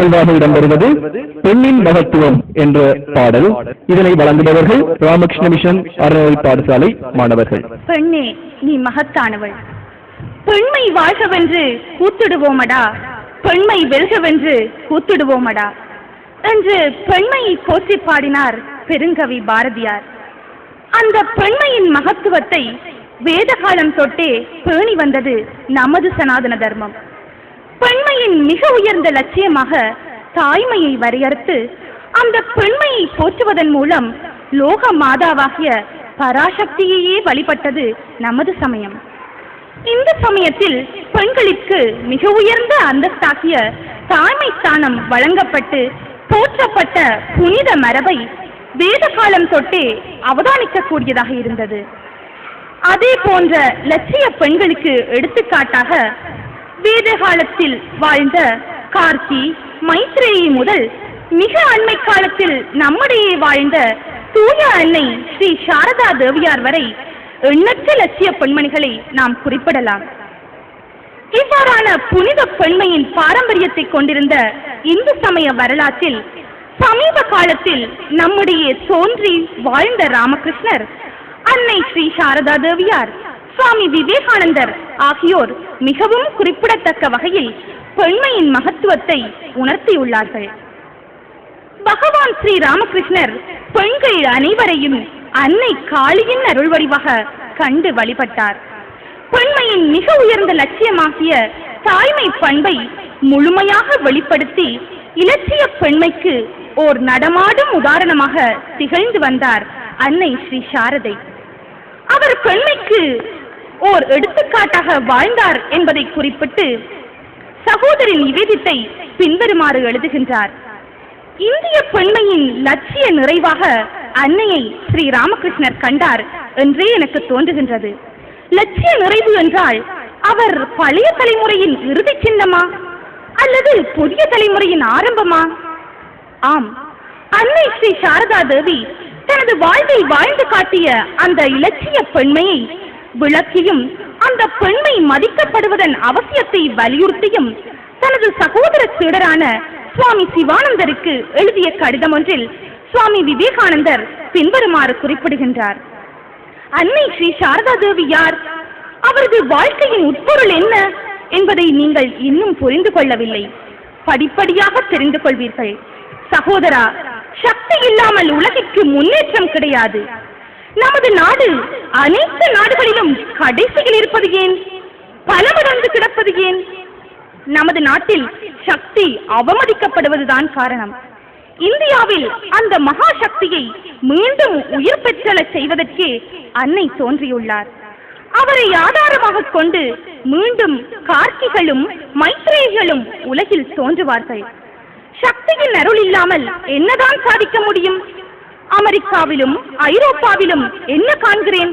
இடம்பெறுவது பெண்ணின் மகத்துவம் என்ற பாடல். இதனை வழங்குபவர்கள் ராமகிருஷ்ண மிஷன் அறநிலை பாடசாலை மாணவர்கள். பெண்ணே, நீ மகத்தானவள். பெண்மை வாழ்கவென்று கூத்திடுவோமடா, பெண்மை வெல்கவென்று கூத்திடுவோமடா என்று பெண்மையை போற்றி பாடினார் பெருங்கவி பாரதியார். அந்த பெண்மையின் மகத்துவத்தை வேத காலம் தொட்டே பேணி வந்தது நமது சனாதன தர்மம். பெண்மையின் மிக உயர்ந்த லட்சியமாக தாய்மையை வரையறுத்து அந்த பெண்மையை போற்றுவதன் மூலம் லோக மாதாவாகிய பராசக்தியையே வழிபட்டது நமது சமயம். இந்த சமயத்தில் பெண்களுக்கு மிக உயர்ந்த அந்தஸ்தாகிய தாய்மை ஸ்தானம் வழங்கப்பட்டு போற்றப்பட்ட புனித மரபை வேத காலம் தொட்டே அவதானிக்கக்கூடியதாக இருந்தது. அதே போன்ற லட்சிய பெண்களுக்கு எடுத்துக்காட்டாக வேத காலத்தில் வாழ்ந்த கார்த்தி, மைத்ரேயி முதல் மிக அண்மை காலத்தில் நம்மிடையே வாழ்ந்த தூய அன்னை ஸ்ரீ சாரதா தேவியார் வரை எண்ணற்ற லட்சிய பெண்மணிகளை நாம் குறிப்பிடலாம். இவ்வாறான புனித பெண்மையின் பாரம்பரியத்தை கொண்டிருந்த இந்து சமய வரலாற்றில் சமீப காலத்தில் நம்முடைய தோன்றி வாழ்ந்த ராமகிருஷ்ணர், அன்னை ஸ்ரீ சாரதா தேவியார், சுவாமி விவேகானந்தர் ஆகியோர் மிகவும் குறிப்பிடத்தக்க வகையில் பெண்மையின் மகத்துவத்தை உணர்த்தியுள்ளார்கள். பகவான் ஸ்ரீ ராமகிருஷ்ணர் பெண்கள் அனைவரையும் அன்னை காளியின் அருள்வடிவாக கண்டு வழிபட்டார். பெண்மையின் மிக உயர்ந்த லட்சியமாகிய தாய்மை பண்பை முழுமையாக வெளிப்படுத்தி இலட்சிய பெண்மைக்கு ஓர் நடமாடும் உதாரணமாக திகழ்ந்து வந்தார் அன்னை ஸ்ரீ சாரதை. அவர் பெண்மைக்கு ஓர் எடுத்துக்காட்டாக வாழ்ந்தார் என்பதை குறிப்பிட்டு சகோதரி நிவேதித்தை பின்வருமாறு எழுதுகின்றார். இந்திய பெண்மையின் லட்சிய நிறைவாக அன்னையை ஸ்ரீ ராமகிருஷ்ணர் கண்டார் என்றே எனக்கு தோன்றுகின்றது. லட்சிய நிறைவு என்றால் அவர் பழைய தலைமுறையின் இறுதி சின்னமா அல்லது புதிய தலைமுறையின் ஆரம்பமா? ஆம், அன்னை ஸ்ரீ சாரதா தேவி தனது வாழ்வை வாழ்ந்து காட்டிய அந்த இலட்சிய பெண்மையை விளக்கியும் அந்த பெண்மை மதிக்கப்படுவதன் அவசியத்தை வலியுறுத்தியும் தனது சகோதர சீடரான சுவாமி சிவானந்தருக்கு எழுதிய கடிதம் ஒன்றில் சுவாமி விவேகானந்தர் பின்வருமாறு குறிப்பிடுகின்றார். அன்னை ஸ்ரீ சாரதா தேவி யார்? அவரது வாழ்க்கையின் உட்பொருள் என்ன என்பதை நீங்கள் இன்னும் புரிந்து கொள்ளவில்லை. படிப்படியாக தெரிந்து கொள்வீர்கள். சகோதரா, சக்தி இல்லாமல் உலகிற்கு முன்னேற்றம் கிடையாது. நமது நாடு அனைத்து நாடுகளிலும் கடைசியில் இருப்பது ஏன்? பலமடர்ந்து கிடப்பது ஏன்? நமது நாட்டில் சக்தி அவமதிக்கப்படுவதுதான் காரணம். இந்தியாவில் அந்த மகா சக்தியை மீண்டும் உயிர் பெற்றலச் செய்வதற்கே அன்னை தோன்றியுள்ளார். அவரை ஆதாரமாக கொண்டு மீண்டும் கார்த்திகளும் மைத்ரேயிகளும் உலகில் தோன்றுவார்கள். சக்தியின் அருள் இல்லாமல் என்னதான் சாதிக்க முடியும்? அமெரிக்காவிலும் ஐரோப்பாவிலும் என்ன காண்கிறேன்?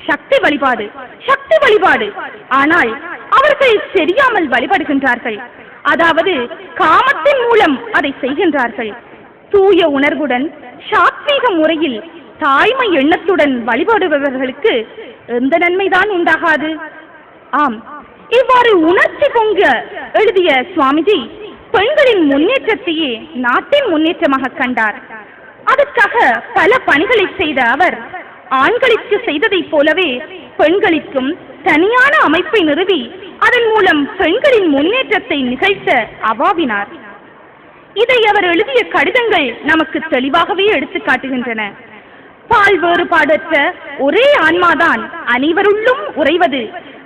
சக்தி வழிபாடு, சக்தி வழிபாடு. ஆனால் அவர்கள் தெரியாமல் வழிபடுகின்றார்கள். அதாவது காமத்தின் மூலம் அதை செய்கின்றார்கள். தூய உணர்வுடன் சாத்வீக முறையில் தாய்மை எண்ணத்துடன் வழிபடுபவர்களுக்கு எந்த நன்மைதான் உண்டாகாது? ஆம், இவ்வாறு உணர்ச்சி பொங்க எழுதிய சுவாமிஜி பெண்களின் முன்னேற்றத்தையே நாட்டின் முன்னேற்றமாக கண்டார். அதற்காக பல பணிகளை செய்த அவர் ஆண்களுக்கு செய்ததைப் போலவே பெண்களுக்கும் தனியான அமைப்பை நிறுவி அதன் மூலம் பெண்களின் முன்னேற்றத்தை நிகழ்த்த அவாவினார். இதை அவர் எழுதிய கடிதங்கள் நமக்கு தெளிவாகவே எடுத்து காட்டுகின்றன. பால் வேறுபாடற்ற ஒரே ஆன்மாதான் அனைவருள்ளும் உறைவது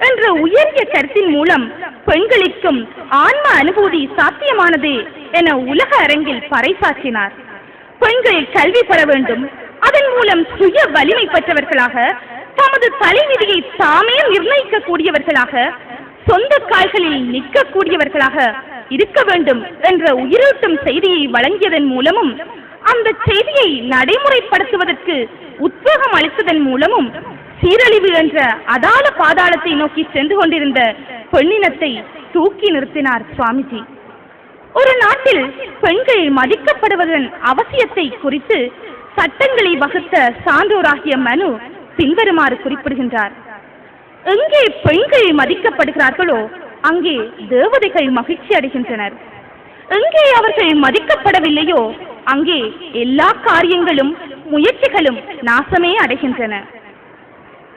என்ற உயரிய கருத்தின் மூலம் பெண்களுக்கும் ஆன்ம அனுபூதி சாத்தியமானதே என உலக அரங்கில் பறைசாற்றினார். பெண்கள் கல்வி பெற வேண்டும், அதன் மூலம் சுய வலிமை பெற்றவர்களாக, தமது தலைவிதியை தாமே நிர்ணயிக்க கூடியவர்களாக, சொந்த கால்களில் நிற்கக்கூடியவர்களாக இருக்க வேண்டும் என்ற உயிரூட்டும் செய்தியை வழங்கியதன் மூலமும் அந்த செய்தியை நடைமுறைப்படுத்துவதற்கு உத்வேகம் அளித்ததன் மூலமும் சீரழிவு என்ற அதாள பாதாளத்தை நோக்கி சென்று கொண்டிருந்த பெண்ணினத்தை தூக்கி நிறுத்தினார் சுவாமிஜி. ஒரு நாட்டில் பெண்கள் மதிக்கப்படுவதன் அவசியத்தை குறித்து சட்டங்களை வகுத்த சான்றோராகிய மனு பின்வருமாறு குறிப்பிடுகின்றார். எங்கே பெண்கள் மதிக்கப்படுகிறார்களோ அங்கே தேவதைகள் மகிழ்ச்சி அடைகின்றனர். எங்கே அவர்கள் மதிக்கப்படவில்லையோ அங்கே எல்லா காரியங்களும் முயற்சிகளும் நாசமே அடைகின்றன.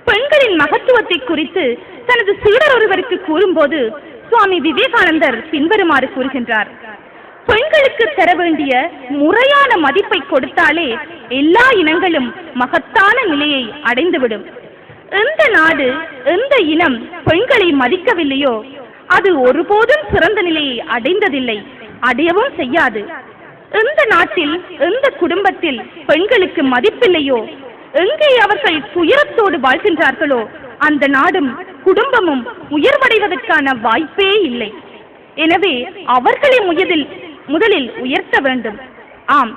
பெண்களின் மகத்துவத்தை குறித்து தனது சீடர் ஒருவருக்கு கூறும்போது சுவாமி விவேகானந்தர் பின்வருமாறு கூறுகின்றார்: பெண்களுக்கு தர வேண்டிய முறையான மதிப்பை கொடுத்தாலே எல்லா இனங்களும் மகத்தான நிலையை அடைந்துவிடும். எந்த நாடு, எந்த இனம் பெண்களை மதிக்கவில்லையோ அது ஒருபோதும் சிறந்த நிலையை அடைந்ததில்லை, அடையவும் செய்யாது. எந்த நாட்டில், எந்த குடும்பத்தில் பெண்களுக்கு மதிப்பில்லையோ, எங்கே அவர்கள் துயரத்தோடு வாழ்கின்றார்களோ அந்த நாடும் குடும்பமும் உயர்வடைவதற்கான வாய்ப்பே இல்லை. எனவே அவர்களை முதலில் உயர்த்த வேண்டும். ஆம்,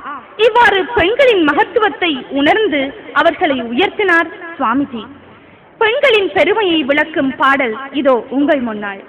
இவ்வாறு பெண்களின் மகத்துவத்தை உணர்ந்து அவர்களை உயர்த்தினார் சுவாமிஜி. பெண்களின் பெருமையை விளக்கும் பாடல் இதோ உங்கள் முன்னால்.